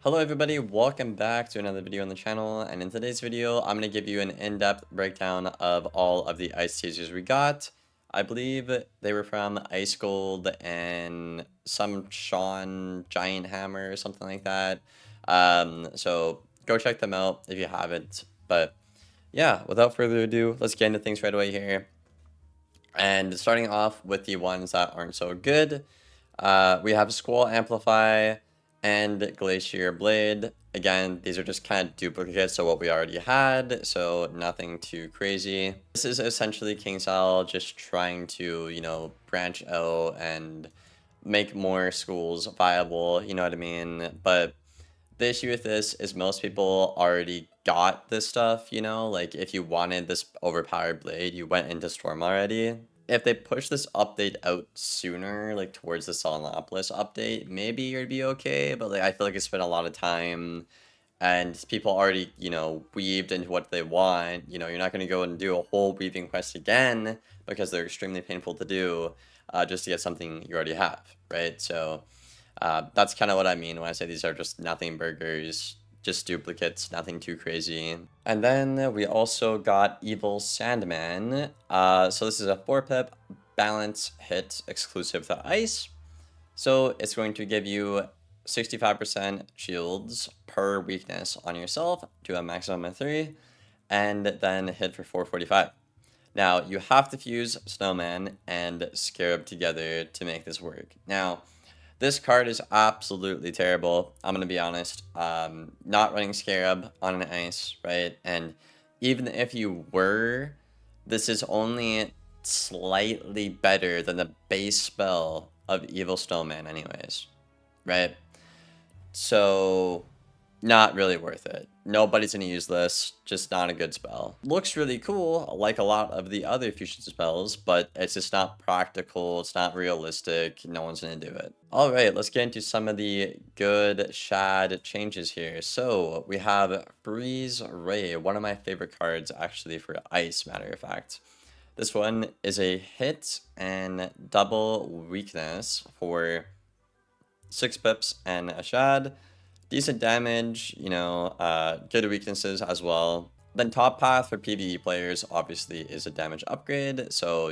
Hello everybody, welcome back to another video on the channel, and in today's video I'm going to give you an in-depth breakdown of all of the ice teasers we got. I believe they were from Ice Gold and some Scion Giant Hammer or something like that. So go check them out if you haven't. But yeah, without further ado, let's get into things right away here. And starting off with the ones that aren't so good, we have Squall Amplify and Glacier Blade. Again, these are just kind of duplicates of what we already had, so nothing too crazy. This is essentially KingsIsle just trying to, branch out and make more schools viable, you know what I mean? But the issue with this is most people already got this stuff, like if you wanted this overpowered blade, you went into Storm already. If they push this update out sooner, like towards the Solanopolis update, maybe you'd be okay, but like I feel like it's been a lot of time and people already, weaved into what they want. You're not going to go and do a whole weaving quest again because they're extremely painful to do just to get something you already have, right? So that's kind of what I mean when I say these are just nothing burgers, just duplicates, nothing too crazy. And then we also got Evil Sandman. So this is a 4-pip balance hit exclusive to ice. So it's going to give you 65% shields per weakness on yourself to a maximum of 3, and then hit for 445. Now, you have to fuse Snowman and Scarab together to make this work. Now, this card is absolutely terrible. I'm going to be honest. Not running Scarab on an ice, right? And even if you were, this is only slightly better than the base spell of Evil Snowman anyways, right? So, not really worth it. Nobody's going to use this, just not a good spell. Looks really cool, like a lot of the other fusion spells, but it's just not practical, it's not realistic, no one's going to do it. Alright, let's get into some of the good shad changes here. So, we have Breeze Ray, one of my favorite cards actually for ice, matter of fact. This one is a hit and double weakness for 6 pips and a shad. Decent damage, good weaknesses as well. Then Top Path for PvE players obviously is a damage upgrade, so,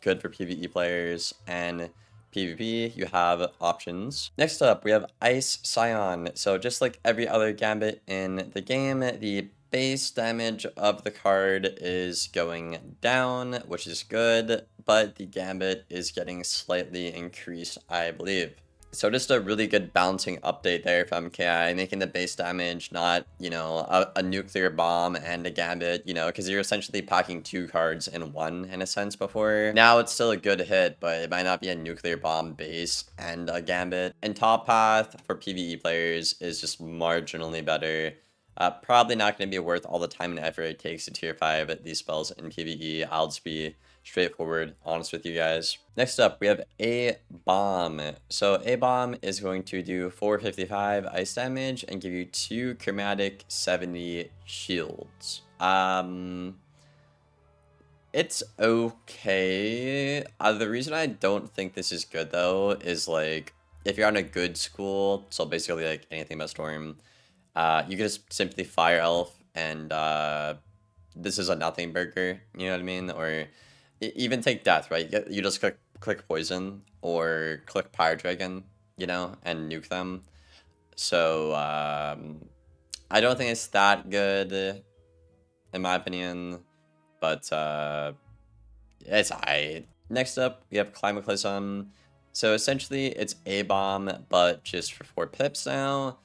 good for PvE players, and PvP, you have options. Next up, we have Ice Scion. So just like every other gambit in the game, the base damage of the card is going down, which is good, but the gambit is getting slightly increased, I believe. So just a really good balancing update there from KI, making the base damage not, a nuclear bomb and a gambit, because you're essentially packing 2 cards in one, in a sense, before. Now it's still a good hit, but it might not be a nuclear bomb base and a gambit. And Top Path for PvE players is just marginally better. Probably not going to be worth all the time and effort it takes to tier 5 these spells in PvE. I'll just be straightforward, honest with you guys. Next up, we have A-Bomb. So A-Bomb is going to do 455 ice damage and give you 2 chromatic 70 shields. It's okay. The reason I don't think this is good though is like if you're on a good school, so basically like anything but Storm, you can just simply Fire Elf and this is a nothing burger, you know what I mean? Or even take Death, right? You just click Poison or click Pyre Dragon, and nuke them. So I don't think it's that good, in my opinion, but it's alright. Next up, we have Climac. So essentially, it's A-Bomb, but just for 4 pips now.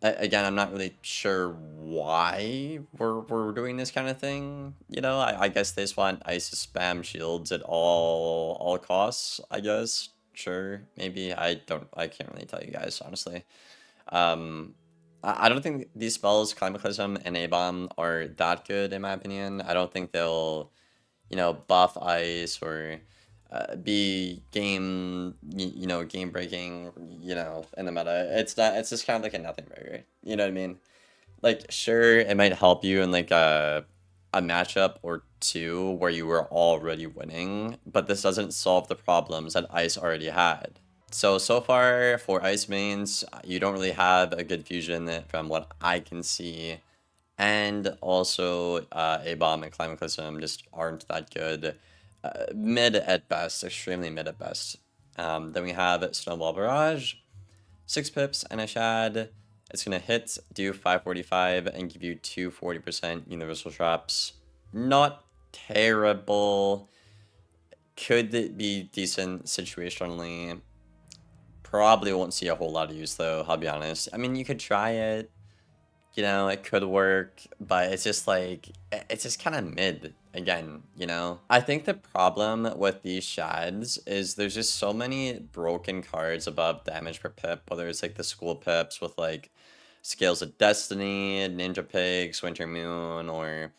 Again, I'm not really sure why we're doing this kind of thing. I guess they just want ice to spam shields at all costs, I guess. Sure, maybe. I can't really tell you guys, honestly. I don't think these spells, Climacism and A-Bomb, are that good, in my opinion. I don't think they'll, buff ice or be game breaking, in the meta. It's just kind of like a nothing burger. You know what I mean? Like, sure, it might help you in like a matchup or 2 where you were already winning, but this doesn't solve the problems that ice already had. So far for ice mains, you don't really have a good fusion from what I can see. And also, A-Bomb and Climac just aren't that good. Mid at best, extremely mid at best. Then we have Snowball Barrage, 6 pips and a shad. It's going to hit, do 545, and give you 240% universal traps. Not terrible. Could it be decent situationally? Probably won't see a whole lot of use though, I'll be honest. I mean, you could try it. You know, it could work, but it's just like, it's just kind of mid again, you know? I think the problem with these shads is there's just so many broken cards above damage per pip, whether it's like the school pips with like Scales of Destiny, Ninja Pigs, Winter Moon, or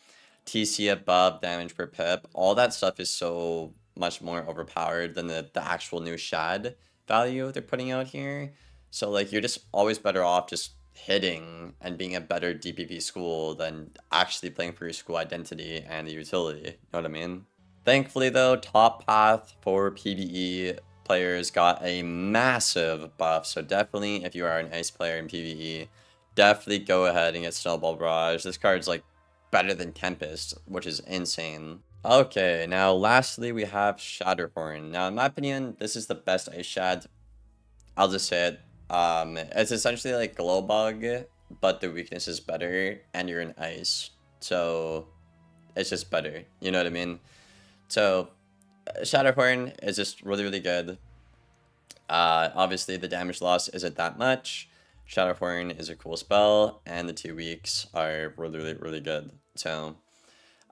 TC above damage per pip. All that stuff is so much more overpowered than the actual new shad value they're putting out here. So like you're just always better off just hitting and being a better DPP school than actually playing for your school identity and the utility. You know what I mean? Thankfully though, top path for PvE players got a massive buff. So definitely if you are an ice player in PvE, definitely go ahead and get Snowball Barrage. This card's like better than Tempest, which is insane. Okay, now lastly we have Shatter Horn. Now in my opinion, this is the best ice shad. I'll just say it. It's essentially like Glow Bug, but the weakness is better, and you're in ice, so it's just better. You know what I mean? So Shatter Horn is just really, really good. Obviously the damage loss isn't that much. Shatter Horn is a cool spell, and the 2 weeks are really, really, really good. So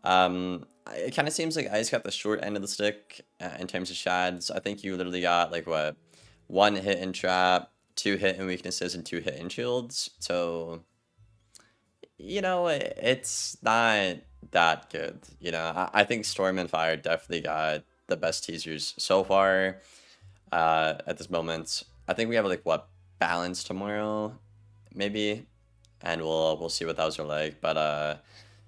it kind of seems like Ice got the short end of the stick in terms of shads. I think you literally got like what, 1 hit in trap, 2 hit in weaknesses, and 2 hit in shields. So, you know, it's not that good. You know, I think Storm and Fire definitely got the best teasers so far at this moment. I think we have like what, Balance tomorrow, maybe, and we'll see what those are like. But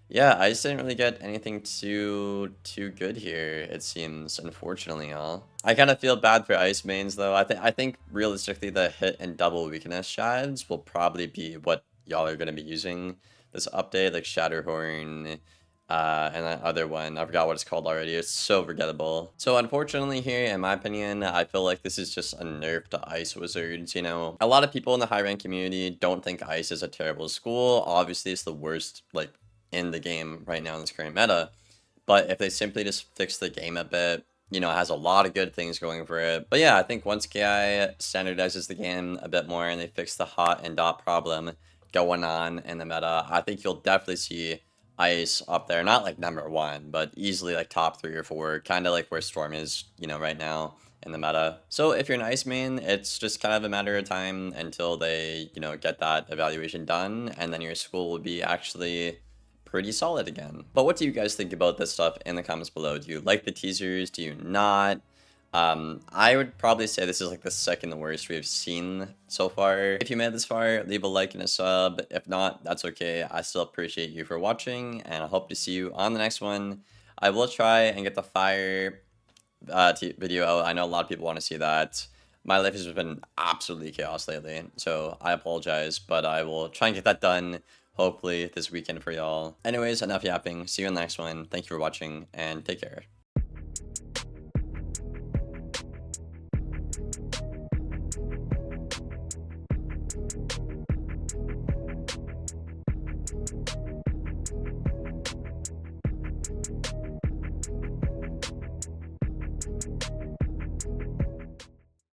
yeah, I just didn't really get anything too good here, it seems, unfortunately, y'all. I kind of feel bad for ice mains though. I think realistically the hit and double weakness shads will probably be what y'all are gonna be using this update, like Shatter Horn, and that other one. I forgot what it's called already. It's so forgettable. So unfortunately here, in my opinion, I feel like this is just a nerf to Ice Wizards, you know? A lot of people in the high rank community don't think Ice is a terrible school. Obviously, it's the worst, like, in the game right now in this current meta. But if they simply just fix the game a bit, you know, it has a lot of good things going for it. But yeah, I think once KI standardizes the game a bit more and they fix the hot and dot problem going on in the meta, I think you'll definitely see Ice up there. Not like #1, but easily like top 3 or 4, kind of like where Storm is, you know, right now in the meta. So if you're an Ice main, it's just kind of a matter of time until they, you know, get that evaluation done, and then your school will be actually pretty solid again. But what do you guys think about this stuff in the comments below? Do you like the teasers? Do you not? I would probably say this is like the second worst we've seen so far. If you made it this far, leave a like and a sub. If not, that's okay. I still appreciate you for watching, and I hope to see you on the next one. I will try and get the fire video out. I know a lot of people want to see that. My life has been absolutely chaos lately, so I apologize, but I will try and get that done hopefully this weekend for y'all. Anyways, enough yapping. See you in the next one. Thank you for watching, and take care.